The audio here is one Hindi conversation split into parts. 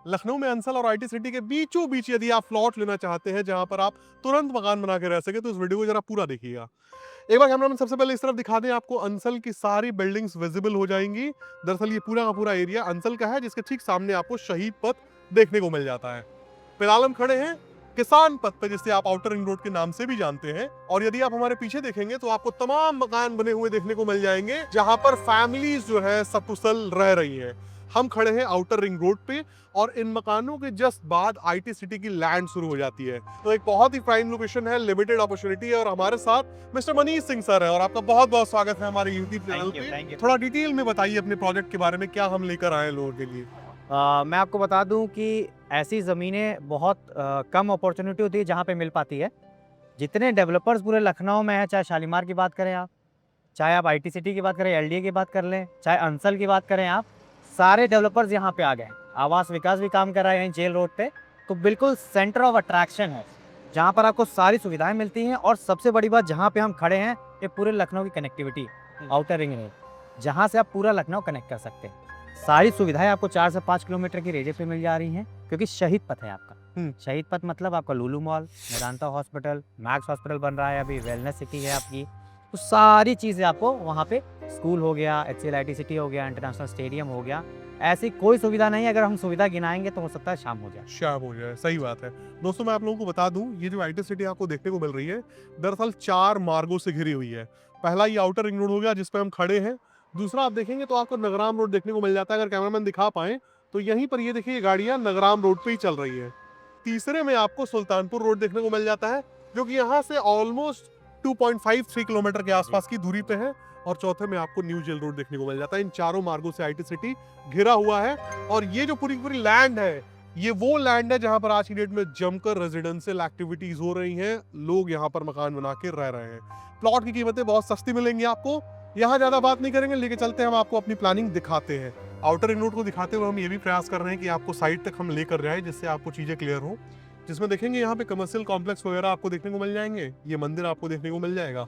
लखनऊ में अंसल और आईटी सिटी के बीचों बीच यदि आप प्लॉट लेना चाहते हैं जहां पर आप तुरंत मकान बना के रह सके तो इस वीडियो को जरा पूरा देखिएगा। एक बार कैमरामैन सबसे पहले इस तरफ दिखा दें, आपको अंसल की सारी बिल्डिंग्स विजिबल हो जाएंगी। दरअसल ये पूरा का पूरा एरिया अंसल का है, जिसके ठीक सामने आपको शहीद पथ देखने को मिल जाता है। फिलहाल हम खड़े हैं किसान पथ पे, जिसे आप आउटर रिंग रोड के नाम से भी जानते हैं। और यदि आप हमारे पीछे देखेंगे तो आपको तमाम मकान बने हुए देखने को मिल जाएंगे जहां पर फैमिलीज जो है सकुशल रह रही हैं। हम खड़े हैं आउटर रिंग रोड पे और इन मकानों के जस्ट बाद आईटी सिटी की लैंड शुरू हो जाती है। तो एक बहुत ही प्राइम लोकेशन है, लिमिटेड अपॉर्चुनिटी है। और हमारे साथ मिस्टर मनीष सिंह सर है और आपका बहुत बहुत स्वागत है हमारे यूट्यूब चैनल पे। थोड़ा डिटेल में बताइए अपने प्रोजेक्ट के बारे में, क्या हम लेकर आए लोगों के लिए। मैं आपको बता दूं कि ऐसी ज़मीनें बहुत कम अपॉर्चुनिटी होती है जहाँ पे मिल पाती है। जितने डेवलपर्स पूरे लखनऊ में हैं, चाहे शालीमार की बात करें आप, चाहे आप आईटी सिटी की बात करें, एलडीए की बात कर लें, चाहे अंसल की बात करें आप, सारे डेवलपर्स यहाँ पे आ गए हैं। आवास विकास भी काम कर रहा है यहीं जेल रोड पे, तो बिल्कुल सेंटर ऑफ अट्रैक्शन है, जहाँ पर आपको सारी सुविधाएं मिलती हैं। और सबसे बड़ी बात, जहाँ पे हम खड़े हैं, ये पूरे लखनऊ की कनेक्टिविटी, आउटर रिंग रोड, जहाँ से आप पूरा लखनऊ कनेक्ट कर सकते हैं। सारी सुविधाएं आपको 4 से 5 किलोमीटर की रेडियस पे मिल जा रही हैं, क्योंकि शहीद पथ है आपका। शहीद पथ मतलब आपका Lulu mall, Medanta hospital, Max hospital बन रहा है, अभी वेलनेस सिटी है आपकी, तो सारी चीज़ें आपको वहाँ पे, स्कूल हो गया, एचसीएल आईटी सिटी हो गया, इंटरनेशनल स्टेडियम हो गया, ऐसी कोई सुविधा नहीं है। अगर हम सुविधा गिनाएंगे तो हो सकता है शाम हो जाए। शाम हो जाए, सही बात है। दोस्तों मैं आप लोगों को बता दूं, ये जो आईटी सिटी आपको देखने को मिल रही है दरअसल 4 मार्गों से घिरी हुई है। पहला ये आउटर रिंग रोड हो गया जिस पे हम खड़े हैं। दूसरा आप देखेंगे तो आपको नगराम रोड देखने को मिल जाता है। अगर कैमरामैन दिखा पाए तो यहीं पर ये देखिए गाड़ियां नगराम रोड पे ही चल रही है। तीसरे में आपको सुल्तानपुर रोड देखने को मिल जाता है, जो कि यहाँ से ऑलमोस्ट 2.53 किलोमीटर के आसपास की दूरी पे है। और चौथे में आपको न्यू जेल रोड देखने को मिल जाता है। इन चारों मार्गों से आईटी सिटी घिरा हुआ है। और ये जो पूरी पूरी लैंड है, ये वो लैंड है जहां पर आज की डेट में जमकर रेजिडेंशियल एक्टिविटीज हो रही हैं। लोग यहाँ पर मकान बना के रह रहे हैं। प्लॉट की कीमतें बहुत सस्ती मिलेंगी आपको। यहाँ ज्यादा बात नहीं करेंगे, लेके चलते हैं, हम आपको अपनी प्लानिंग दिखाते हैं। आउटर रिंग रोड को दिखाते हुए हम ये भी प्रयास कर रहे हैं कि आपको साइड तक हम लेकर जाए, जिससे आपको चीजें क्लियर हो। जिसमें देखेंगे यहाँ पे कमर्शियल कॉम्प्लेक्स वगैरह आपको देखने को मिल जाएंगे, ये मंदिर आपको देखने को मिल जाएगा।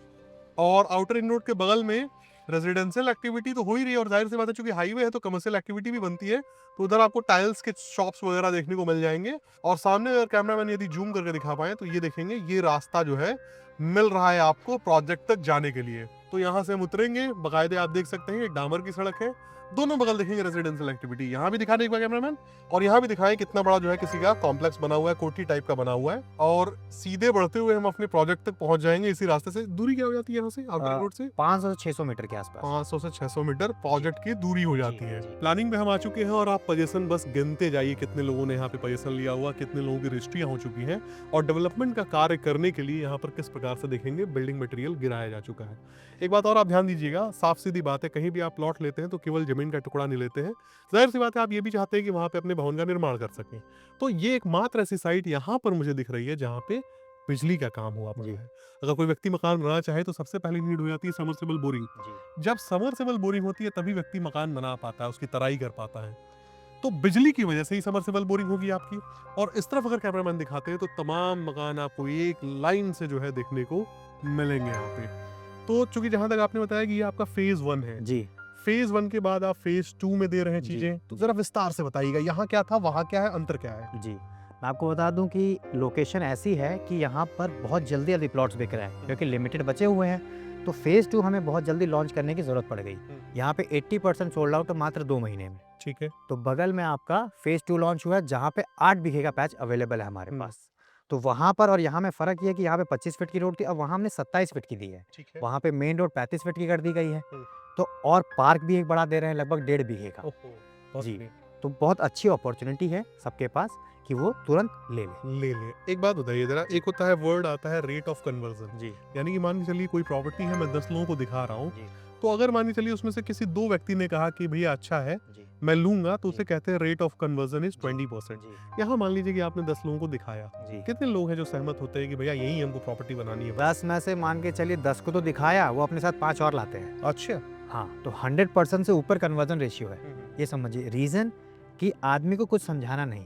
और आउटर रिंग रोड के बगल में रेजिडेंशियल एक्टिविटी तो हो ही रही है, और जाहिर सी बात है चूंकि हाईवे है तो कमर्शियल एक्टिविटी भी बनती है। तो उधर आपको टाइल्स के शॉप्स वगैरह देखने को मिल जाएंगे। और सामने अगर कैमरामैन यदि जूम करके दिखा पाए तो ये देखेंगे, ये रास्ता जो है मिल रहा है आपको प्रोजेक्ट तक जाने के लिए। तो यहाँ से हम उतरेंगे, बाकायदे आप देख सकते हैं एक डामर की सड़क है। दोनों बगल देखेंगे रेजिडेंशियल एक्टिविटी। यहाँ भी दिखा दे एक बार कैमरामैन, और यहाँ भी दिखाएं कितना बड़ा जो है किसी का कॉम्प्लेक्स बना हुआ है, कोठी टाइप का बना हुआ है। और सीधे बढ़ते हुए हम अपने प्रोजेक्ट तक पहुंच जाएंगे इसी रास्ते से। दूरी क्या हो जाती है यहाँ से आउटर रोड से? 500 से 600 मीटर के आसपास। 500 से 600 मीटर प्रोजेक्ट की दूरी हो जाती है। जी। प्लानिंग में हम आ चुके हैं और आप पोजीशन बस गिनते जाइए, कितने लोगों ने यहाँ पे पोजीशन लिया हुआ, कितने लोगों की रजिस्ट्रियां हो चुकी हैं। और डेवलपमेंट का कार्य करने के लिए यहाँ पर किस प्रकार से देखेंगे बिल्डिंग मटेरियल गिराया जा चुका है। एक बात और आप ध्यान दीजिएगा, साफ सीधी बात है, कहीं भी आप प्लॉट लेते हैं तो केवल जमीन का टुकड़ा नहीं लेते हैं। जाहिर सी बात है आप ये भी चाहते हैं कि वहां पे अपने भवन का निर्माण कर सकें। तो ये एकमात्र ऐसी साइट यहाँ पर मुझे दिख रही है जहाँ पे बिजली का काम हुआ पड़ा है। अगर कोई व्यक्ति मकान बनाना चाहे तो सबसे पहली नीड हो जाती है समरसेबल बोरिंग। जी। जब समरसेबल बोरिंग होती है तभी व्यक्ति मकान बना पाता है, उसकी तराई कर पाता है। तो बिजली की वजह से ही समरसेबल बोरिंग होगी आपकी। और इस तरफ अगर कैमरामैन दिखाते हैं तो तमाम मकान आपको एक लाइन से जो है देखने को मिलेंगे यहाँ पे। तो चूंकि जहां तक आपने बताया कि ये आपका फेज 1 है, जी। फेज 1 के बाद आप फेज 2 में दे रहे हैं जी। चीजें, तो जरा विस्तार से बताइएगा, यहाँ क्या था, वहां क्या है, अंतर क्या है? जी, मैं आपको बता दूं कि लोकेशन ऐसी है कि यहाँ पर बहुत जल्दी जल्दी प्लॉट्स बिक रहे हैं, क्योंकि लिमिटेड बचे हुए हैं। तो फेज़ 2 हमें बहुत जल्दी लॉन्च करने की ज़रूरत पड़ गई। यहाँ पे 80% सोल्ड आउट मात्र 2 महीने में। ठीक है। तो बगल में आपका फेज़ 2 लॉन्च हुआ है, जहाँ पे 8 बीघे का पैच अवेलेबल है हमारे पास। तो वहाँ पर और यहाँ में फ़र्क ये है कि यहाँ पे 25 फीट की रोड थी, अब वहाँ हमने 27 फीट की दी है। ठीक है। वहाँ पे मेन रोड 35 फीट की कर दी गई है। हम्म। तो और पार्क भी एक बड़ा दे रहे हैं, लगभग 1.5 बीघे का। बहुत जी। बढ़िया। तो बहुत अच्छी अपॉर्चुनिटी है सबके पास कि वो तुरंत ले ले। ले ले। एक बात बताइए जरा, एक होता है वर्ड आता है रेट ऑफ कन्वर्जन। जी। यानी कि मान के चलिए कोई प्रॉपर्टी है, मैं 10 लोगों को दिखा रहा हूँ, जी। तो अगर मान के चलिए उसमें से किसी 2 व्यक्ति ने कहा कि भैया अच्छा है, जी। मैं लूंगा, तो उसे जी। कहते हैं रेट ऑफ कन्वर्जन इज 20%। जी। यहाँ मान लीजिए कि आपने 10 लोगों को दिखाया, जी। कितने लोग हैं जो सहमत होते हैं कि भैया यही हमको प्रॉपर्टी बनानी है? 10 में से मान के चलिए 10 को तो दिखाया, वो अपने साथ 5 और लाते हैं। अच्छा। हाँ, तो 100% से ऊपर कन्वर्जन रेशियो है। ये समझिए रीज़न कि आदमी को कुछ समझाना नहीं,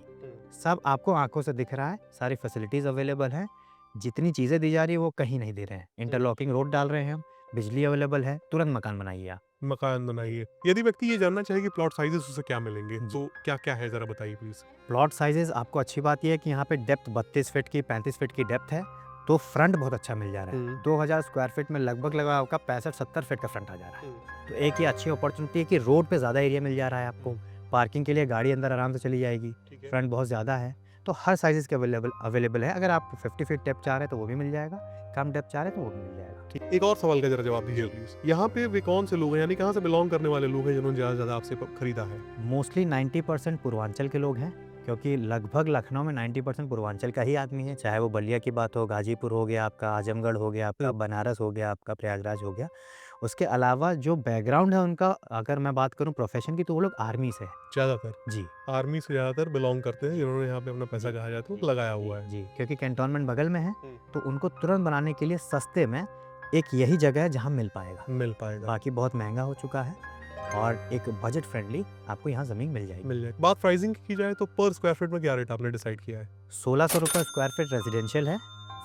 सब आपको आंखों से दिख रहा है, सारी फैसिलिटीज़ अवेलेबल हैं, जितनी चीज़ें दी जा रही है वो कहीं नहीं दे रहे हैं। इंटरलॉकिंग रोड डाल रहे हैं हम, बिजली अवेलेबल है, तुरंत मकान बनाइए आप। मकान बनाइए। यदि व्यक्ति ये जानना चाहे कि प्लॉट साइजेस उसे क्या मिलेंगे, जी। तो क्या-क्या है ज़रा बताइए प्लीज़? प्लॉट साइजेस आपको अच्छी बात ये है कि यहाँ पे डेप्थ 32 फीट की 35 फीट की डेप्थ है, तो फ्रंट बहुत अच्छा मिल जा रहा है। हुँ। 2000 स्क्वायर फीट में लगभग लगा आपका 65-70 फीट का फ्रंट आ जा रहा है। हुँ। तो एक ये अच्छी अपॉर्चुनिटी है कि रोड पे ज़्यादा एरिया मिल जा रहा है आपको। हुँ। पार्किंग के लिए गाड़ी अंदर आराम से चली जाएगी। ठीक है। फ्रंट बहुत ज़्यादा है, तो हर साइज़ेज़ के अवेलेबल है। अगर आप 50 फीट डेप्थ चाह रहे हैं तो वो भी मिल जाएगा, कम डेप्थ चाह रहे हैं तो वो भी मिल जाएगा। ठीक, एक और सवाल का ज़रा जवाब दीजिए प्लीज़। यहाँ पे वे कौन से लोग हैं, यानी कहाँ से बिलॉन्ग करने वाले लोग हैं जिन्होंने ज़्यादा से ज़्यादा आपसे खरीदा है? मोस्टली 90% पूर्वांचल के लोग हैं, क्योंकि लगभग लखनऊ में 90% पूर्वांचल का ही आदमी है, चाहे वो बलिया की बात हो, गाजीपुर हो गया आपका, आजमगढ़ हो गया आपका, बनारस हो गया आपका, प्रयागराज हो गया। उसके अलावा जो बैकग्राउंड है उनका, अगर मैं बात करूँ प्रोफेशन की, तो वो लोग आर्मी से हैं। ज़्यादातर जी। आर्मी से ज़्यादातर बिलॉन्ग करते हैं, जिन्होंने यहाँ पे अपना पैसा कहा जाए तो लगाया हुआ है। जी, क्योंकि कैंटोनमेंट बगल में है, हुँ। तो उनको तुरंत बनाने के लिए सस्ते में एक यही जगह है जहाँ मिल पाएगा। मिल पाएगा। बाकी बहुत महँगा हो चुका है और एक बजट फ्रेंडली आपको यहाँ ज़मीन मिल जाएगी। मिल जाए। बात प्राइसिंग की जाए तो पर स्क्वायर फीट में क्या रेट आपने डिसाइड किया है? 1600 रुपये स्क्वायर फीट रेजिडेंशियल है,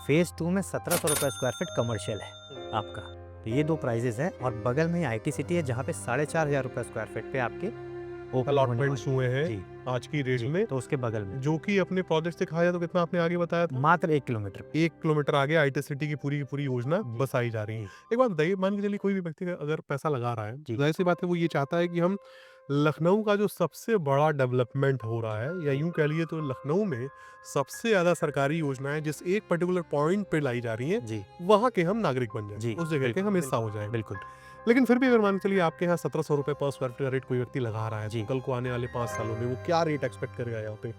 फेज़ 2 में 1700 रुपये स्क्वायर फीट कमर्शियल है आपका। तो ये 2 प्राइसेज़ हैं और बगल में ही आईटी सिटी है जहाँ पे 4500 रुपये स्क्वायर फीट पे आपके ओपन होने अलॉटमेंट्स वाली हुए हैं जी, आज की डेट जी, में, तो उसके बगल में जो कि अपने प्रोजेक्ट से कहा जाए तो कितना आपने आगे बताया था? मात्र 1 किलोमीटर पे। 1 किलोमीटर आगे आईटी सिटी की पूरी योजना जी, बसाई जा रही है। जी, एक बात बताइए, मान के चलिए कोई भी व्यक्ति अगर पैसा लगा रहा है, जी। ज़ाहिर-सी बात है वो ये चाहता है कि हम लखनऊ का जो सबसे बड़ा डेवलपमेंट हो रहा है, या यूँ कह लिए तो लखनऊ में सबसे ज़्यादा सरकारी योजनाएँ जिस एक पर्टिकुलर पॉइंट पे लाई जा रही हैं, जी, वहाँ के हम नागरिक बन जाएँ, जी, उस जगह के बिल्कुल, हम हिस्सा हो जाएँ। बिल्कुल। लेकिन फिर भी अगर मान के चलिए आपके यहाँ 1700 रुपए पर स्क्वायर फीट का रेट कोई व्यक्ति लगा रहा है, जी। तो कल को आने वाले 5 सालों में वो क्या रेट एक्सपेक्ट करेगा यहाँ पे?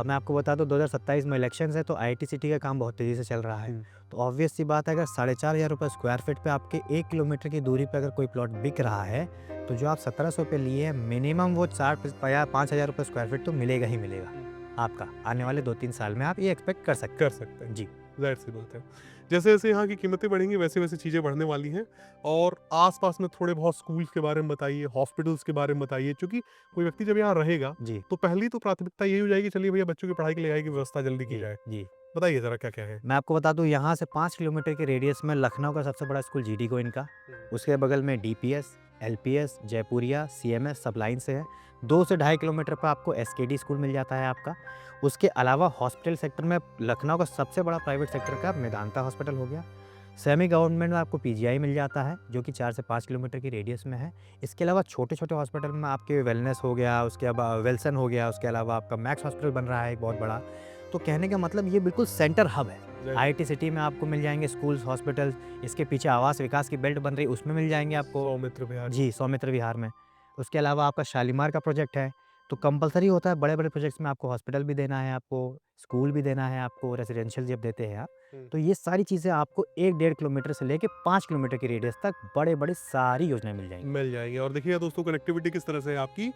मैं आपको बता दूँ 2027 में इलेक्शंस है, तो आईटी सिटी का काम बहुत तेज़ी से चल रहा है। हुँ। तो ऑब्वियस सी बात है, अगर 4500 रुपये स्क्वायर फीट पे आपके 1 किलोमीटर की दूरी पे अगर कोई प्लॉट बिक रहा है, तो जो आप 1700 पे लिए हैं, मिनिमम वो 5000 रुपये स्क्वायर फीट तो मिलेगा ही मिलेगा आपका। आने वाले 2-3 साल में आप ये एक्सपेक्ट कर सकते कर सकते हैं। हैं। जी, ज़ाहिर-सी बात है। जैसे-जैसे यहाँ की कीमतें बढ़ेंगी, वैसे-वैसे चीज़ें बढ़ने वाली हैं। और आस-पास में थोड़े बहुत स्कूल्स के बारे में बताइए, हॉस्पिटल्स के बारे में बताइए, क्योंकि कोई व्यक्ति जब यहाँ रहेगा, जी, तो पहली तो प्राथमिकता यही हो जाएगी, चलिए भैया बच्चों की पढ़ाई के लिए की व्यवस्था जल्दी की जी, जाए। जी। बताइए ज़रा क्या-क्या है? मैं आपको बता दूँ, यहाँ से 5 किलोमीटर के रेडियस में लखनऊ का सबसे बड़ा स्कूल जीडी गोविंद का, उसके बगल में डीपीएस, एलपीएस, जयपुरिया, सीएमएस सब लाइन से है। 2 से ढाई किलोमीटर पर आपको एसकेडी स्कूल मिल जाता है आपका। उसके अलावा हॉस्पिटल सेक्टर में लखनऊ का सबसे बड़ा प्राइवेट सेक्टर का मेदांता हॉस्पिटल हो गया। सेमी गवर्नमेंट में आपको पीजीआई मिल जाता है, जो कि 4 से 5 किलोमीटर की रेडियस में है। इसके अलावा छोटे-छोटे हॉस्पिटल में आपके वेलनेस हो गया, उसके विल्सन हो गया, उसके अलावा आपका मैक्स हॉस्पिटल बन रहा है एक बहुत बड़ा। तो कहने का मतलब ये बिल्कुल सेंटर हब है। आईटी सिटी में आपको मिल जाएँगे स्कूल्स, हॉस्पिटल्स, इसके पीछे आवास विकास की बेल्ट बन रही है, उसमें मिल जाएँगे आपको। सौमित्र विहार। जी, सौमित्र विहार में। उसके अलावा आपका शालीमार का प्रोजेक्ट है, तो कंपल्सरी होता है बड़े-बड़े प्रोजेक्ट्स में आपको हॉस्पिटल भी देना है आपको, स्कूल भी देना है आपको, रेज़िडेंशियल जब देते हैं आप। हुँ। तो ये सारी चीज़ें आपको 1 डेढ़ किलोमीटर से लेके 5 किलोमीटर की रेडियस तक बड़े-बड़े सारी योजनाएँ मिल जाएँगी। मिल जाएँगे। और देखिए दोस्तों, कनेक्टिविटी किस तरह से है आपकी।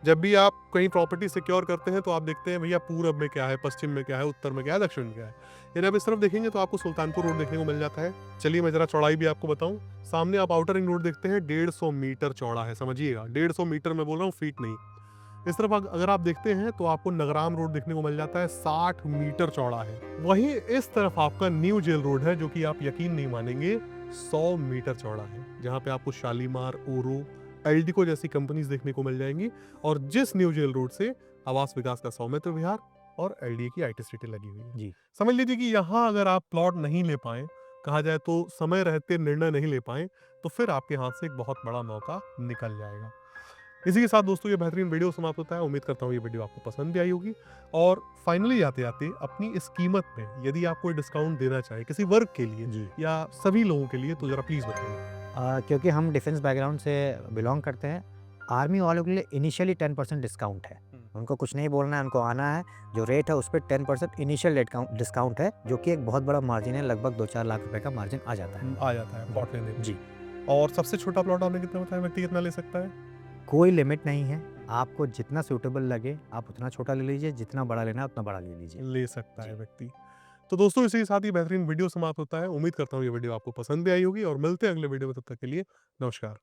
जब भी आप कहीं प्रॉपर्टी सिक्योर करते हैं, तो आप देखते हैं भैया पूरब में क्या है, पश्चिम में क्या है, उत्तर में क्या है, दक्षिण में क्या है। यदि आप इस तरफ देखेंगे तो आपको सुल्तानपुर रोड देखने को मिल जाता है। चलिए मैं ज़रा चौड़ाई भी आपको बताऊँ। सामने आप आउटर रिंग रोड देखते हैं, 150 मीटर चौड़ा है, समझिएगा 150 मीटर मैं बोल रहा हूँ, फीट नहीं। इस तरफ अगर आप देखते हैं तो आपको नगराम रोड देखने को मिल जाता है, 60 मीटर चौड़ा है। वहीं इस तरफ आपका न्यू जेल रोड है, जो कि आप यकीन नहीं मानेंगे 100 मीटर चौड़ा है, जहाँ पे आपको शालीमार, ओरो, एल्डिको जैसी कंपनीज देखने को मिल जाएंगी। और जिस न्यू जेल रोड से आवास विकास का सौमित्र विहार और एलडीए की आईटी सिटी लगी हुई है। जी। समझ लीजिए कि यहाँ अगर आप प्लॉट नहीं ले पाए, कहा जाए तो समय रहते निर्णय नहीं ले पाए, तो फिर आपके हाथ से एक बहुत बड़ा मौका निकल जाएगा। इसी के साथ दोस्तों ये बेहतरीन वीडियो समाप्त होता है। उम्मीद करता हूँ ये वीडियो आपको पसंद भी आई होगी। और फाइनली जाते जाते अपनी इस कीमत में यदि आप कोई डिस्काउंट देना चाहे किसी वर्ग के लिए जी। या सभी लोगों के लिए, तो जरा प्लीज बताइए। क्योंकि हम डिफेंस बैकग्राउंड से बिलॉन्ग करते हैं, आर्मी वालों के लिए इनिशियली 10% डिस्काउंट है। उनको कुछ नहीं बोलना है, उनको आना है। जो रेट है उस पे 10% इनिशियल डिस्काउंट है, जो कि एक बहुत बड़ा मार्जिन है, लगभग 2-4 लाख रुपए का मार्जिन आ जाता है। आ जाता है प्लॉट लेने में। जी। और सबसे छोटा प्लॉट आपने कितना बताया, व्यक्ति कितना ले सकता है? कोई लिमिट नहीं है, आपको जितना सूटेबल लगे आप उतना छोटा ले लीजिए, जितना बड़ा लेना है उतना बड़ा ले लीजिए। ले सकता है जी। व्यक्ति। तो दोस्तों इसी के साथ ये बेहतरीन वीडियो समाप्त होता है। उम्मीद करता हूँ ये वीडियो आपको पसंद भी आई होगी, और मिलते हैं अगले वीडियो में। तब तक के लिए नमस्कार।